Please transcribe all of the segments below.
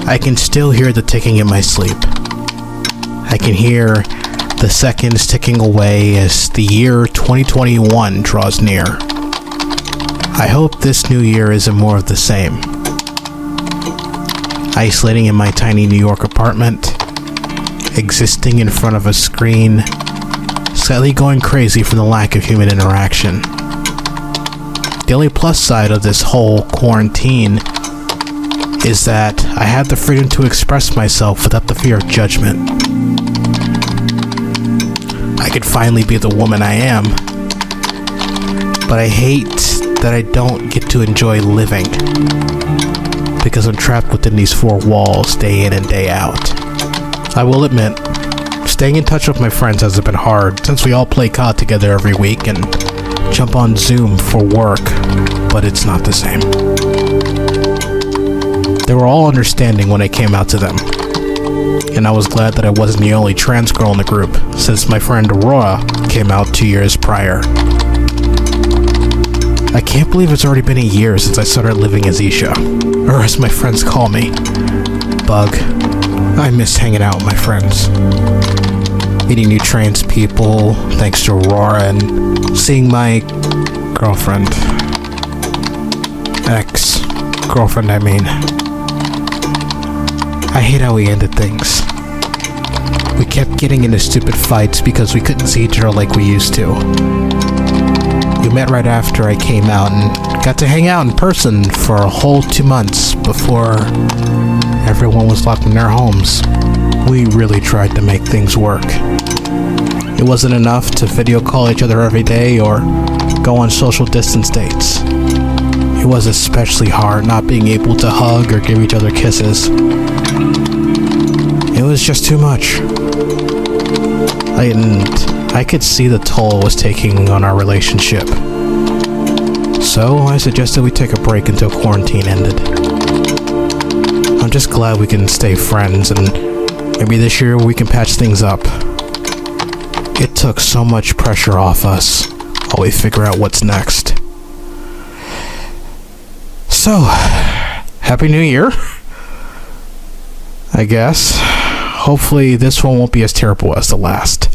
I can still hear the ticking in my sleep. I can hear the seconds ticking away as the year 2021 draws near. I hope this new year isn't more of the same. Isolating in my tiny New York apartment, existing in front of a screen, slightly going crazy from the lack of human interaction. The only plus side of this whole quarantine is that I have the freedom to express myself without the fear of judgment. I could finally be the woman I am, but I hate that I don't get to enjoy living because I'm trapped within these four walls day in and day out. I will admit, staying in touch with my friends hasn't been hard since we all play COD together every week and jump on Zoom for work, but it's not the same. They were all understanding when I came out to them, and I was glad that I wasn't the only trans girl in the group, since my friend Aurora came out 2 years prior. I can't believe it's already been a year since I started living as Isha, or as my friends call me, Bug. I miss hanging out with my friends, meeting new trans people thanks to Aurora, and seeing my girlfriend. Ex-girlfriend, I mean. I hate how we ended things. We kept getting into stupid fights because we couldn't see each other like we used to. We met right after I came out and got to hang out in person for a whole 2 months before everyone was locked in their homes. We really tried to make things work. It wasn't enough to video call each other every day or go on social distance dates. It was especially hard not being able to hug or give each other kisses. It was just too much. I could see the toll it was taking on our relationship. So I suggested we take a break until quarantine ended. I'm just glad we can stay friends, and maybe this year we can patch things up. It took so much pressure off us while we figure out what's next. So, Happy New Year, I guess. Hopefully this one won't be as terrible as the last.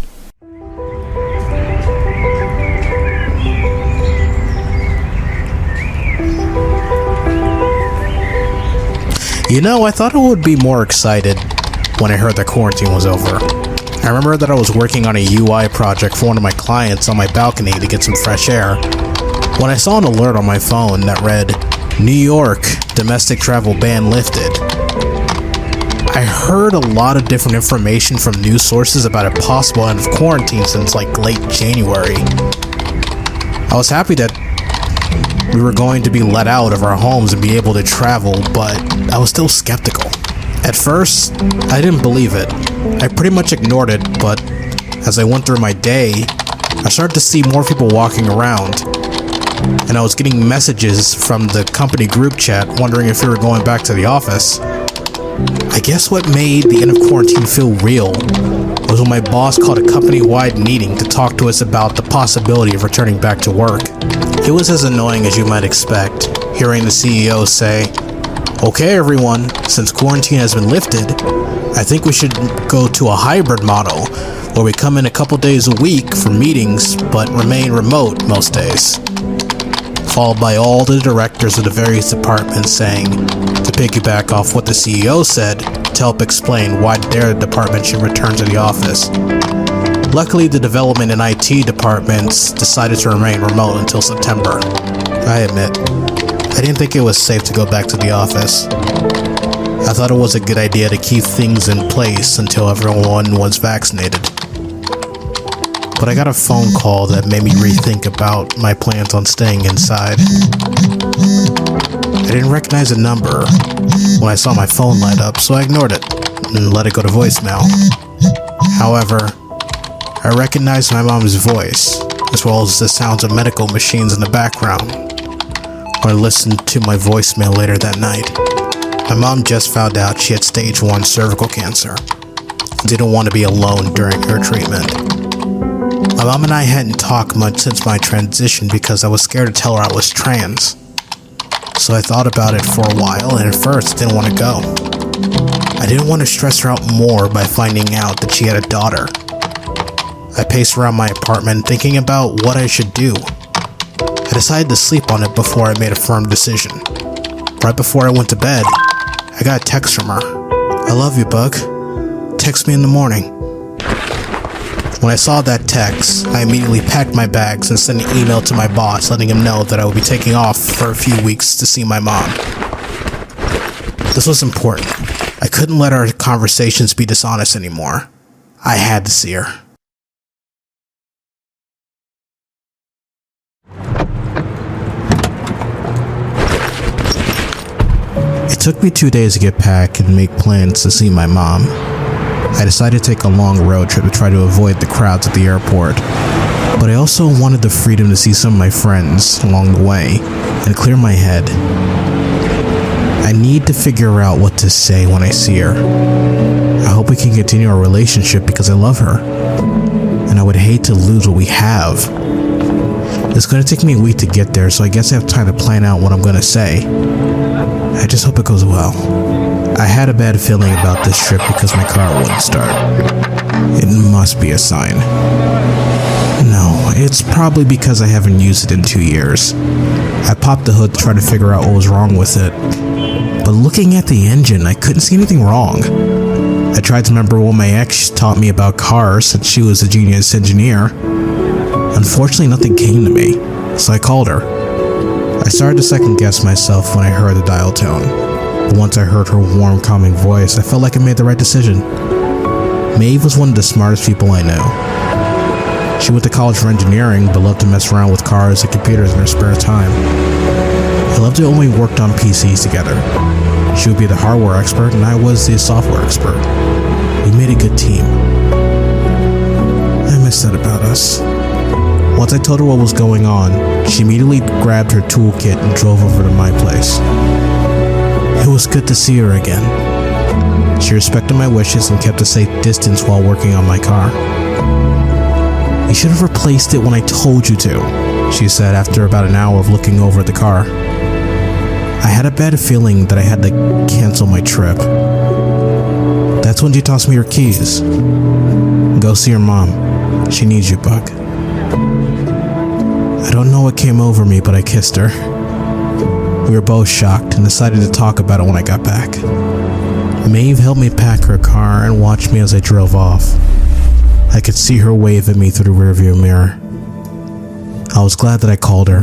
You know, I thought I would be more excited when I heard that quarantine was over. I remember that I was working on a UI project for one of my clients on my balcony to get some fresh air when I saw an alert on my phone that read, New York, domestic travel ban lifted. I heard a lot of different information from news sources about a possible end of quarantine since like late January. I was happy that we were going to be let out of our homes and be able to travel, but I was still skeptical. At first, I didn't believe it. I pretty much ignored it, but as I went through my day, I started to see more people walking around, and I was getting messages from the company group chat wondering if we were going back to the office. I guess what made the end of quarantine feel real was when my boss called a company-wide meeting to talk to us about the possibility of returning back to work. It was as annoying as you might expect, hearing the CEO say, "Okay everyone, since quarantine has been lifted, I think we should go to a hybrid model where we come in a couple days a week for meetings but remain remote most days." Followed by all the directors of the various departments saying, to piggyback off what the CEO said, to help explain why their department should return to the office. Luckily, the development and IT departments decided to remain remote until September. I admit, I didn't think it was safe to go back to the office. I thought it was a good idea to keep things in place until everyone was vaccinated. But I got a phone call that made me rethink about my plans on staying inside. I didn't recognize the number when I saw my phone light up, so I ignored it and let it go to voicemail. However, I recognized my mom's voice, as well as the sounds of medical machines in the background, when I listened to my voicemail later that night. My mom just found out she had stage 1 cervical cancer and didn't want to be alone during her treatment. My mom and I hadn't talked much since my transition because I was scared to tell her I was trans. So I thought about it for a while, and at first didn't want to go. I didn't want to stress her out more by finding out that she had a daughter. I paced around my apartment thinking about what I should do. I decided to sleep on it before I made a firm decision. Right before I went to bed, I got a text from her. "I love you, Bug. Text me in the morning." When I saw that text, I immediately packed my bags and sent an email to my boss letting him know that I would be taking off for a few weeks to see my mom. This was important. I couldn't let our conversations be dishonest anymore. I had to see her. It took me 2 days to get packed and make plans to see my mom. I decided to take a long road trip to try to avoid the crowds at the airport, but I also wanted the freedom to see some of my friends along the way and clear my head. I need to figure out what to say when I see her. I hope we can continue our relationship because I love her, and I would hate to lose what we have. It's going to take me a week to get there, so I guess I have time to plan out what I'm going to say. I just hope it goes well. I had a bad feeling about this trip because my car wouldn't start. It must be a sign. No, it's probably because I haven't used it in 2 years. I popped the hood to try to figure out what was wrong with it, but looking at the engine, I couldn't see anything wrong. I tried to remember what my ex taught me about cars since she was a genius engineer. Unfortunately, nothing came to me, so I called her. I started to second guess myself when I heard the dial tone, but once I heard her warm, calming voice, I felt like I made the right decision. Maeve was one of the smartest people I knew. She went to college for engineering, but loved to mess around with cars and computers in her spare time. I loved it when we worked on PCs together. She would be the hardware expert, and I was the software expert. We made a good team. I miss that about us. Once I told her what was going on, she immediately grabbed her toolkit and drove over to my place. It was good to see her again. She respected my wishes and kept a safe distance while working on my car. "You should have replaced it when I told you to," she said after about an hour of looking over at the car. I had a bad feeling that I had to cancel my trip. That's when she tossed me her keys. "Go see your mom. She needs you, Buck." I don't know what came over me, but I kissed her. We were both shocked and decided to talk about it when I got back. Maeve helped me pack her car and watched me as I drove off. I could see her wave at me through the rearview mirror. I was glad that I called her.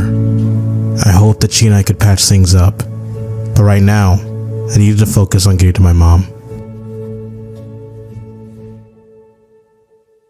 I hoped that she and I could patch things up. But right now, I needed to focus on getting to my mom.